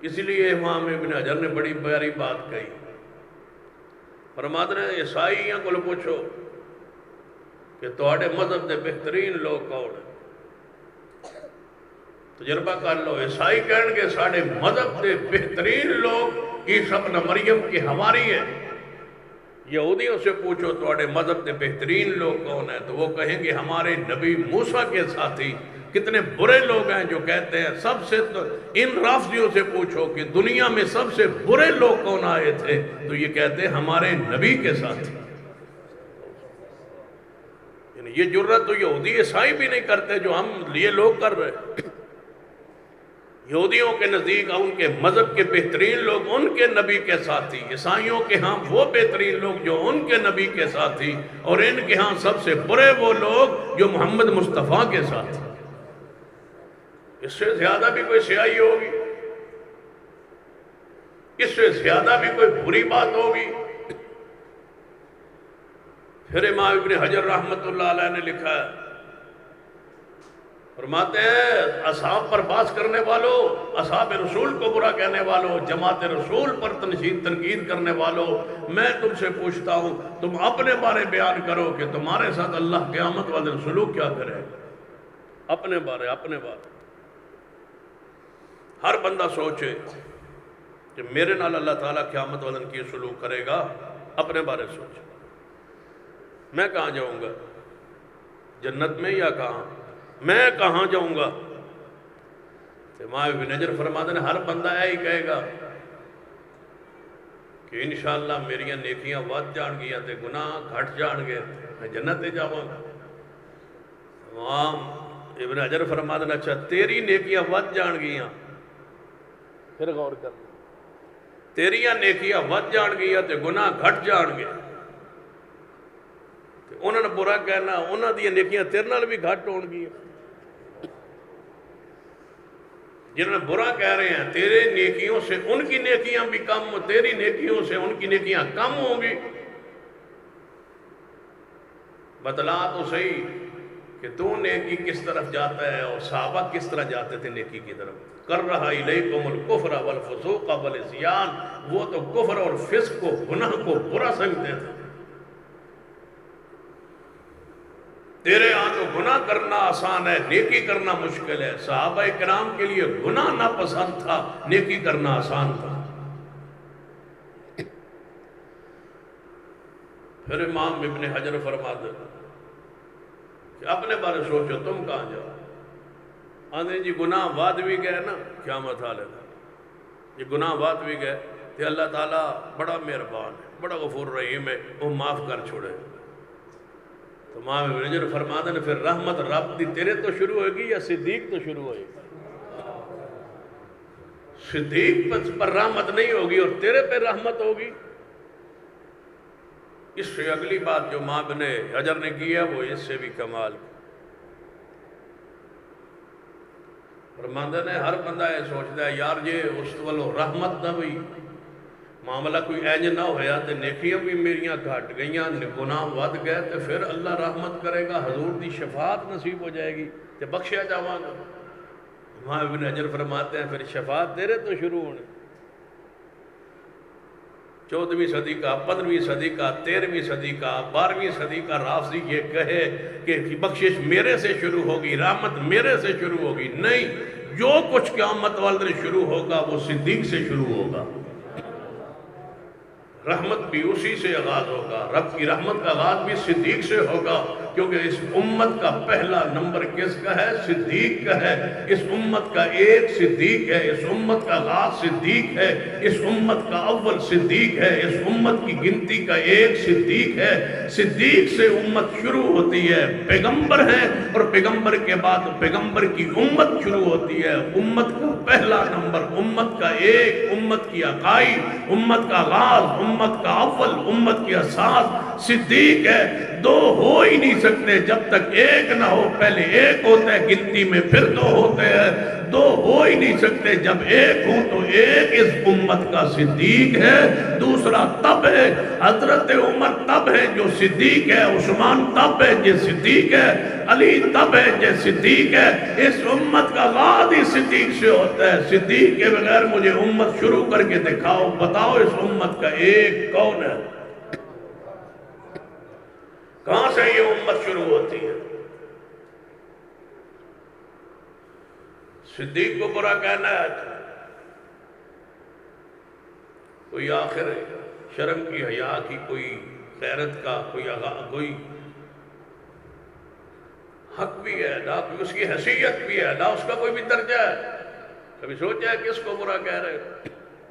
اس لیے امام ابن حجر نے بڑی پیاری بات کہی، فرماتے ہیں عیسائیوں کو پوچھو کہ تواڈے مذہب دے بہترین لوگ کون ہیں، تجربہ کر لو، عیسائی کہن گے ساڑھے مذہب دے بہترین لوگ عیسیٰ ابن مریم کے حواری ہیں۔ یہودیوں سے پوچھو تواڈے مذہب دے بہترین لوگ کون ہیں، تو وہ کہیں گے ہمارے نبی موسیٰ کے ساتھی۔ کتنے برے لوگ ہیں جو کہتے ہیں سب سے، ان رافضیوں سے پوچھو کہ دنیا میں سب سے برے لوگ کون آئے تھے، تو یہ کہتے ہیں ہمارے نبی کے ساتھی۔ یعنی یہ جرات تو یہودی عیسائی بھی نہیں کرتے جو ہم یہ لوگ کر رہے ہیں۔ یہودیوں کے نزدیک ان کے مذہب کے بہترین لوگ ان کے نبی کے ساتھی، عیسائیوں کے ہاں وہ بہترین لوگ جو ان کے نبی کے ساتھی، اور ان کے ہاں سب سے برے وہ لوگ جو محمد مصطفیٰ کے ساتھی۔ اس سے زیادہ بھی کوئی سیاہی ہوگی، اس سے زیادہ بھی کوئی بری بات ہوگی؟ پھر امام ابن حجر رحمت اللہ علیہ نے لکھا ہے، فرماتے ہیں اصحاب پر باس کرنے والوں، اصحاب رسول کو برا کہنے والوں، جماعت رسول پر تنقید کرنے والوں، میں تم سے پوچھتا ہوں تم اپنے بارے بیان کرو کہ تمہارے ساتھ اللہ قیامت والے سلوک کیا کرے گا۔ اپنے بارے ہر بندہ سوچے کہ میرے نال اللہ تعالیٰ قیامت والے کی سلوک کرے گا۔ اپنے بارے سوچے میں کہاں جاؤں گا، جنت میں یا کہاں، میں کہاں جاؤں گا؟ امام ابن حجر فرماتے ہیں ہر بندہ یہی کہے گا کہ انشاءاللہ میریاں نیکیاں ود جان گیا تے گناہ گھٹ جان گے، میں جنت تے جاؤں گا۔ امام ابن حجر فرماتے ہیں اچھا تیری نیکیاں ود جان گیا، پھر غور کر، تیریاں نیکیاں ود جان گیا تے گناہ گھٹ جان گے، انہوں نے برا کہنا انہوں نے نیکیاں تیرے نال بھی گھٹ ہون گی۔ جنہوں نے برا کہہ رہے ہیں تیرے نیکیوں سے ان کی نیکیاں بھی کم، تیری نیکیوں سے ان کی نیکیاں کم ہوں گی۔ بتلا تو صحیح کہ تو نیکی کس طرف جاتا ہے اور صحابہ کس طرح جاتے تھے نیکی کی طرف۔ کر رہا الیکم الکفر والفسوق والعصیان، وہ تو کفر اور فسق کو، گناہ کو برا سمجھتے تھے۔ تیرے ہاں تو گناہ کرنا آسان ہے، نیکی کرنا مشکل ہے۔ صحابہ کرام کے لیے گناہ ناپسند تھا، نیکی کرنا آسان تھا۔ پھر امام ابن حجر فرماتے کہ اپنے بارے سوچو تم کہاں جاؤ؟ آدھے جی گناہ واد بھی گئے نا، کیا مثال ہے یہ گناہ واد بھی گئے کہ اللہ تعالیٰ بڑا مہربان ہے، بڑا غفور رحیم ہے، وہ معاف کر چھوڑے۔ تو امام ابن حجر فرماتے ہیں پھر رحمت رب دی تیرے تو شروع ہوگی یا صدیق تو شروع ہوگی؟ صدیق پر رحمت نہیں ہوگی اور تیرے پہ رحمت ہوگی۔ اس سے اگلی بات جو امام ابن حجر نے کی ہے وہ اس سے بھی کمال۔ فرماتے ہیں ہر بندہ یہ سوچتا ہے یار یہ اس والو رحمت نہ ہوئی، معاملہ کوئی اینج نہ ہویا تے نیکیاں بھی میریاں گھٹ گئیاں، گناہ ود گئے تے پھر اللہ رحمت کرے گا، حضور دی شفاعت نصیب ہو جائے گی تے بخشیا جاواں گا۔ امام ابن حجر فرماتے ہیں پھر شفاعت تیرے تو شروع ہونے۔ 14ویں صدی کا، 15ویں صدی کا، 13ویں صدی کا، 12ویں صدی کا رافضی یہ کہے کہ بخشش میرے سے شروع ہوگی، رحمت میرے سے شروع ہوگی، نہیں، جو کچھ قیامت والے شروع ہوگا وہ صدیق سے شروع ہوگا۔ رحمت بھی اسی سے آغاز ہوگا، رب کی رحمت کا آغاز بھی صدیق سے ہوگا، کیونکہ اس امت کا پہلا نمبر کس کا ہے؟ صدیق کا ہے۔ اس امت کا ایک صدیق ہے، اس امت کا آغاز صدیق ہے، اس امت کا اول صدیق ہے، اس امت کی گنتی کا ایک صدیق ہے۔ صدیق سے امت شروع ہوتی ہے، پیغمبر ہیں اور پیغمبر کے بعد پیغمبر کی امت شروع ہوتی ہے۔ امت کا پہلا نمبر، امت کا ایک، امت کی عقائد، امت کا آغاز، امت کا اول، امت کی اساس صدیق ہے، دو ہو ہی نہیں سکتے جب تک ایک نہ ہو، پہلے ایک ہوتا ہے گنتی میں، پھر دو ہوتے ہیں، دو ہو ہی نہیں سکتے جب ایک ہوں، تو ایک اس امت کا صدیق ہے، دوسرا تب ہے، حضرت عمر تب ہے جو صدیق ہے، عثمان تب ہے جو صدیق ہے، علی تب ہے جو صدیق ہے، اس امت کا آغاز ہی صدیق سے ہوتا ہے، صدیق کے بغیر مجھے امت شروع کر کے دکھاؤ، بتاؤ اس امت کا ایک کون ہے؟ کہاں سے یہ امت شروع ہوتی ہے؟ صدیق کو برا کہنا ہے، کوئی آخر شرم کی، حیا کی، کوئی غیرت کا، کوئی حق بھی ہے نہ، اس کی حیثیت بھی ہے نہ، اس کا کوئی بھی درجہ ہے؟ کبھی سوچا ہے کس کو برا کہہ رہے ہیں؟